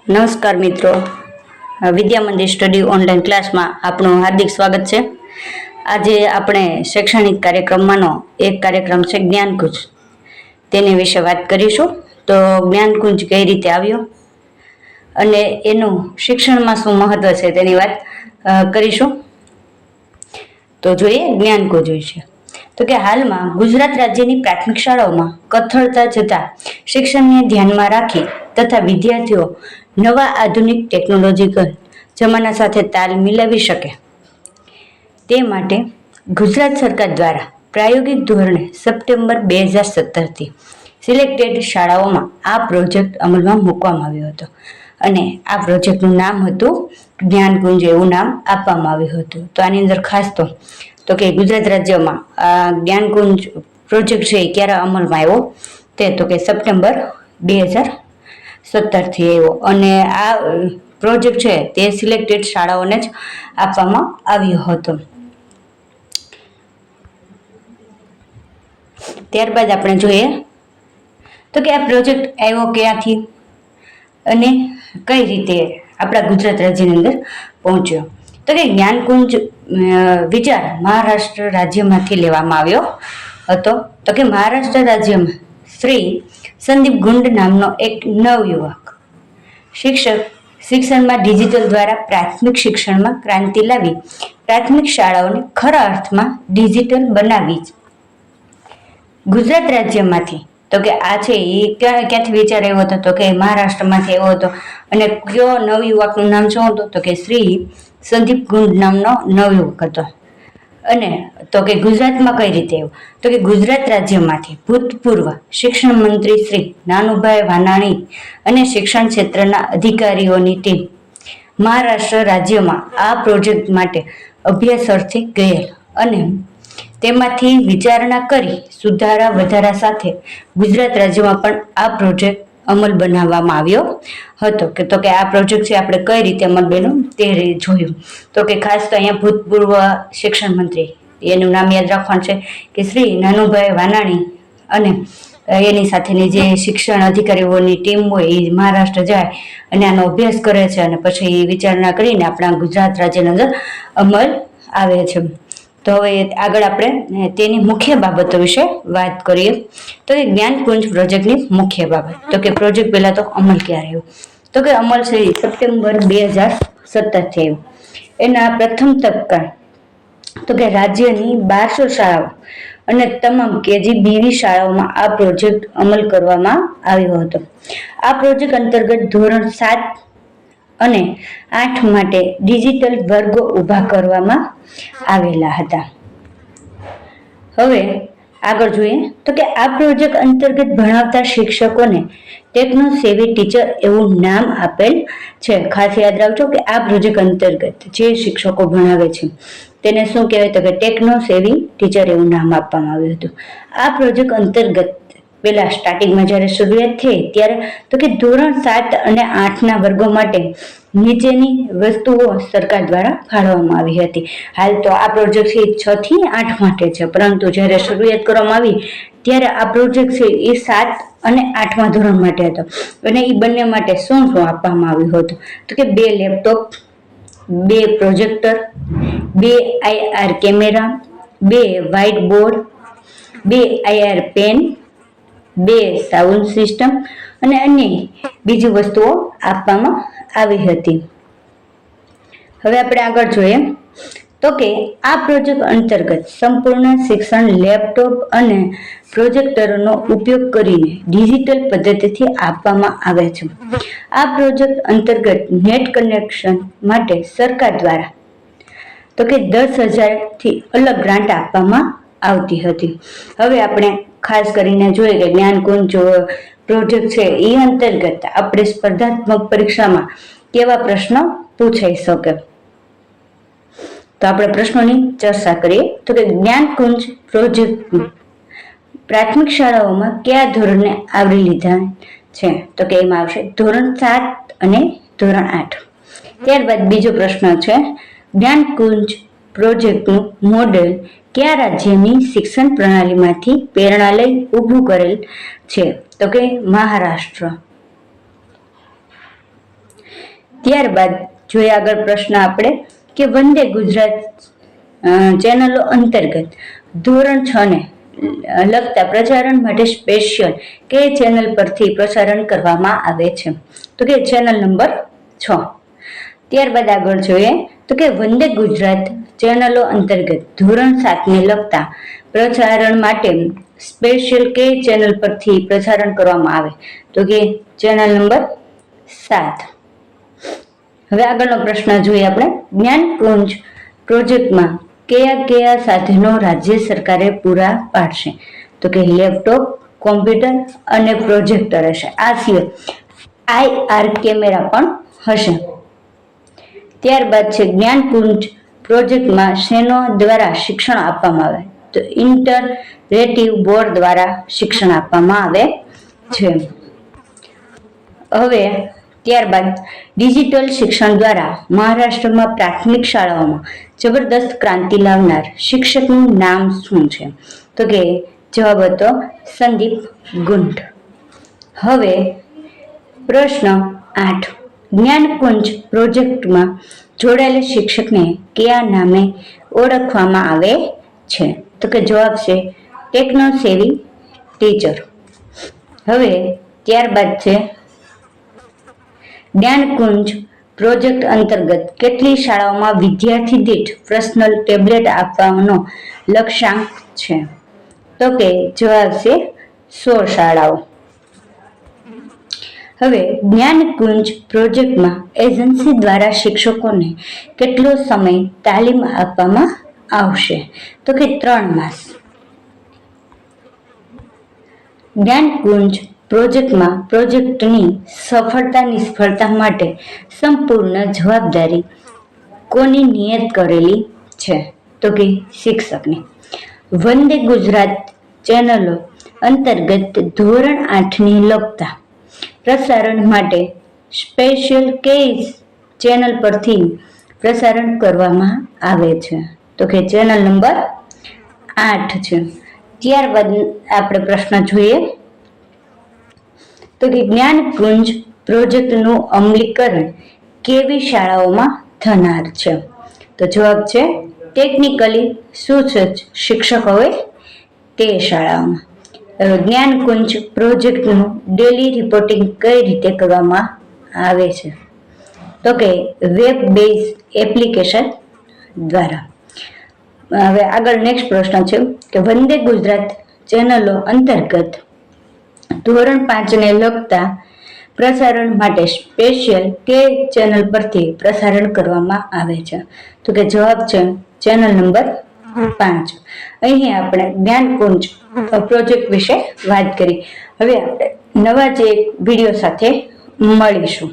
નમસ્કાર મિત્રો, Vidya Mandir study online ક્લાસમાં આપનું હાર્દિક સ્વાગત છે. આજે આપણે શૈક્ષણિક કાર્યક્રમમાંનો એક કાર્યક્રમ છે જ્ઞાનકુંજ, તેની વિશે વાત કરીશું. તો જ્ઞાનકુંજ કઈ રીતે આવ્યો અને એનું શિક્ષણમાં શું મહત્વ છે તેની વાત કરીશું. તો જોઈએ જ્ઞાનકુંજ વિશે. તો કે હાલમાં ગુજરાત રાજ્યની પ્રાથમિક શાળાઓમાં કથળતા જતા શિક્ષણને ધ્યાનમાં રાખી તથા વિદ્યાર્થીઓ નવા આધુનિક ટેકનોલોજીકલ જમાના સાથે તાલ મિલાવી શકે તે માટે ગુજરાત સરકાર દ્વારા પ્રાયોગિક ધોરણે સપ્ટેમ્બર 2017થી સિલેક્ટેડ શાળાઓમાં આ પ્રોજેક્ટ અમલમાં મૂકવામાં આવ્યો હતો અને આ પ્રોજેક્ટનું નામ હતું જ્ઞાનકુંજ, એવું નામ આપવામાં આવ્યું હતું. તો આની અંદર ખાસ તો કે ગુજરાત રાજ્યમાં આ જ્ઞાનકુંજ પ્રોજેક્ટ છે એ ક્યારે અમલમાં આવ્યો તો કે સપ્ટેમ્બર 2017થી આવ્યો અને આ પ્રોજેક્ટ છે તે સિલેક્ટેડ શાળાઓને જ આપવામાં આવ્યો હતો. ત્યારબાદ આપણે જોઈએ તો કે આ પ્રોજેક્ટ આવ્યો ક્યાંથી અને કઈ રીતે આપણા ગુજરાત રાજ્યની અંદર પહોંચ્યો. તો કે જ્ઞાનકુંજ વિચાર મહારાષ્ટ્ર રાજ્યમાંથી લેવામાં આવ્યો હતો. તો કે મહારાષ્ટ્ર રાજ્યમાં શ્રી સંદીપ ગુંડ નામનો એક નવયુવક શિક્ષણમાં ડિજિટલ દ્વારા પ્રાથમિક શિક્ષણમાં ક્રાંતિ લાવી પ્રાથમિક શાળાઓને ખરા અર્થમાં ડિજિટલ બનાવી ગુજરાત રાજ્યમાંથી. તો કે આ છે એ ક્યાંથી વિચાર આવ્યો હતો તો કે મહારાષ્ટ્રમાંથી આવ્યો હતો. અને કયો નવયુવકનું નામ શું હતું તો કે શ્રી સંદીપ ગુંડ નામનો નવયુવક હતો. અને તો કે ગુજરાતમાં કઈ રીતે આવ્યો તો કે ગુજરાત રાજ્યમાંથી ભૂતપૂર્વ શિક્ષણ મંત્રી શ્રી નાનુભાઈ વાનાણી અને શિક્ષણ ક્ષેત્રના અધિકારીઓની ટીમ મહારાષ્ટ્ર રાજ્યમાં આ પ્રોજેક્ટ માટે અભ્યાસ અર્થે ગયેલ અને તેમાંથી વિચારણા કરી સુધારા વધારા સાથે ગુજરાત રાજ્યમાં પણ આ પ્રોજેક્ટ અમલ બનાવવામાં આવ્યો હતો. તો કે આ પ્રોજેક્ટ છે આપણે કઈ રીતે અમલ બન્યો તે જોયું. તો કે ખાસ તો અહીંયા ભૂતપૂર્વ શિક્ષણ મંત્રી, એનું નામ યાદ રાખવાનું છે કે શ્રી નાનુભાઈ વાનાણી અને એની સાથેની જે શિક્ષણ અધિકારીઓની ટીમ હોય એ મહારાષ્ટ્ર જાય અને આનો અભ્યાસ કરે છે અને પછી વિચારણા કરીને આપણા ગુજરાત રાજ્યની અંદર અમલ આવે છે. તો હવે આગળ આપણે તેની મુખ્ય બાબતો વિશે વાત કરીએ. તો કે જ્ઞાનકુંજ પ્રોજેક્ટની મુખ્ય બાબત. તો કે પ્રોજેક્ટ પહેલા તો અમલ ક્યારે આવ્યો તો કે અમલ છે સપ્ટેમ્બર 2017થી આવ્યો. એના પ્રથમ તબક્કા તો કે રાજ્યની 1200 શાળાઓ અને તમામ KG-BV શાળાઓમાં આ પ્રોજેક્ટ અમલ કરવામાં આવ્યો હતો. આ પ્રોજેક્ટ અંતર્ગત ધોરણ 7 અને 8 માટે ડિજિટલ વર્ગો ઊભા કરવામાં આવેલા હતા. હવે આગળ જોઈએ તો કે આ પ્રોજેક્ટ અંતર્ગત ભણાવતા શિક્ષકોને ટેકનો સેવી ટીચર એવું નામ આપેલ છે. ખાસ યાદ રાખજો કે આ પ્રોજેક્ટ અંતર્ગત જે શિક્ષકો ભણાવે છે તેને શું કહેવાય તો કે ટેકનો સેવી ટીચર એવું નામ આપવામાં આવ્યું હતું. આ પ્રોજેક્ટ અંતર્ગત પેલા સ્ટાર્ટિંગમાં જ્યારે શરૂઆત થઈ ત્યારે તો કે ધોરણ 7 અને 8ના વર્ગો માટે નીચેની વસ્તુઓ સરકાર દ્વારા ફાળવવામાં આવી હતી. હાલ તો આ પ્રોજેક્ટ છે 6 થી 8 માટે છે, પરંતુ જ્યારે શરૂઆત કરવામાં આવી ત્યારે આ પ્રોજેક્ટ છે એ 7 અને 8મા ધોરણ માટે હતો. અને એ બંને માટે શું શું આપવામાં આવ્યું હતું તો કે 2 laptop, 2 projector, 2 IR camera, 2 white board, 2 IR pen, 2 sound system અને અન્ય બીજી વસ્તુઓ આપવામાં આવી હતી. હવે આપણે આગળ જોઈએ તો કે આ પ્રોજેક્ટ અંતર્ગત સંપૂર્ણ શિક્ષણ લેપટોપ અને પ્રોજેક્ટરનો ઉપયોગ કરીને ડિજિટલ પદ્ધતિથી આપવામાં આવે છે. આ પ્રોજેક્ટ અંતર્ગત નેટ કનેક્શન માટે સરકાર દ્વારા તો કે 10,000થી અલગ ગ્રાન્ટ આપવામાં આવતી હતી. હવે આપણે ખાસ કરીને જોઈએ કે જ્ઞાનકુંજ પ્રોજેક્ટ છે એ અંતર્ગત આપણે સ્પર્ધાત્મક પરીક્ષામાં કેવા પ્રશ્નો પૂછાઈ શકે. તો આપણે પ્રશ્નોની ચર્ચા કરીએ તો કે જ્ઞાનકુંજ પ્રોજેક્ટ પ્રાથમિક શાળાઓમાં કયા ધોરણને આવરી લીધા છે તો કે એમાં આવશે ધોરણ 7 અને ધોરણ 8. ત્યારબાદ બીજો પ્રશ્ન છે જ્ઞાનકુંજ પ્રોજેક્ટનું મોડેલ કયા રાજ્યની શિક્ષણ પ્રણાલીમાંથી પ્રેરણા લઈ ઊભું કરેલ છે તો કે મહારાષ્ટ્ર. ત્યારબાદ જોઈએ આગળ પ્રશ્ન આપણે કે વંદે ગુજરાત ચેનલો અંતર્ગત ધોરણ 6 ને લગતા પ્રસારણ માટે સ્પેશિયલ કે ચેનલ પરથી પ્રસારણ કરવામાં આવે છે? તો કે ચેનલ નંબર 6. ત્યારબાદ આગળ જોઈએ તો કે વંદે ગુજરાત ચેનલો અંતર્ગત ધોરણ 7 ને લગતા પ્રસારણ માટે સ્પેશિયલ કે ચેનલ પરથી પ્રસારણ કરવામાં આવે? તો કે ચેનલ નંબર 7. હવે આગળનો પ્રશ્ન જોઈએ આપણે જ્ઞાનકુંજ પ્રોજેક્ટમાં કયા સાધનો રાજ્ય સરકારે પૂરા પાડશે? તો કે લેપટોપ, કોમ્પ્યુટર અને પ્રોજેક્ટર હશે. આ સિવાય IR કેમેરા પણ હશે. ત્યારબાદ છે જ્ઞાનકુંજ પ્રોજેક્ટમાં શેનો દ્વારા શિક્ષણ આપવામાં આવે? તો ઇન્ટરેક્ટિવ બોર્ડ દ્વારા શિક્ષણ આપવામાં આવે છે. હવે ત્યારબાદ ડિજિટલ શિક્ષણ દ્વારા મહારાષ્ટ્રમાં પ્રાથમિક શાળાઓમાં જબરદસ્ત ક્રાંતિ લાવનાર શિક્ષકનું નામ શું છે? તો કે જવાબ હતો સંદીપ ગુંડ. હવે પ્રશ્ન 8. જ્ઞાનકુંજ પ્રોજેક્ટમાં જોડાયેલ શિક્ષકને કયા નામે ઓળખવામાં આવે છે? તો કે જવાબ છે ટેકનો સેવી ટીચર. હવે ત્યારબાદ છે જ્ઞાનકુંજ પ્રોજેક્ટ અંતર્ગત કેટલી શાળાઓમાં વિદ્યાર્થી દીઠ પર્સનલ ટેબ્લેટ આપવાનો લક્ષ્યાંક છે? તો કે જવાબ છે 16 શાળાઓ. હવે જ્ઞાનકુંજ પ્રોજેક્ટમાં એજન્સી દ્વારા શિક્ષકોને કેટલો સમય તાલીમ આપવામાં આવશે? તો કે 3 માસ. જ્ઞાનકુંજ પ્રોજેક્ટમાં પ્રોજેક્ટની સફળતા નિષ્ફળતા માટે સંપૂર્ણ જવાબદારી કોની નિયત કરેલી છે? તો કે શિક્ષકની. વંદે ગુજરાત ચેનલો અંતર્ગત ધોરણ 8 ને લગતા પ્રસારણ માટે સ્પેશિયલ કે ચેનલ પરથી પ્રસારણ કરવામાં આવે છે? તો કે ચેનલ નંબર 8 છે. ત્યારબાદ આપણે પ્રશ્ન જોઈએ તો કે જ્ઞાનકુંજ પ્રોજેક્ટનું અમલીકરણ કેવી શાળાઓમાં થનાર છે? તો જવાબ છે ટેકનિકલી સુસજ્જ શિક્ષક હોય તે શાળાઓમાં. જ્ઞાનકુંજ પ્રોજેક્ટનું ડેલી રિપોર્ટિંગ કઈ રીતે કરવામાં આવે છે? તો કે વેબ બેઝ એપ્લિકેશન દ્વારા. હવે આગળ નેક્સ્ટ પ્રશ્ન છે કે વંદે ગુજરાત ચેનલો અંતર્ગત ધોરણ 5 ને લગતા પ્રસારણ માટે સ્પેશિયલ કે ચેનલ પરથી પ્રસારણ કરવામાં આવે છે? તો કે જવાબ છે ચેનલ નંબર 5. અહીં આપણે જ્ઞાનકુંજ પ્રોજેક્ટ વિશે વાત કરી. હવે આપણે નવા જે વિડીયો સાથે મળીશું.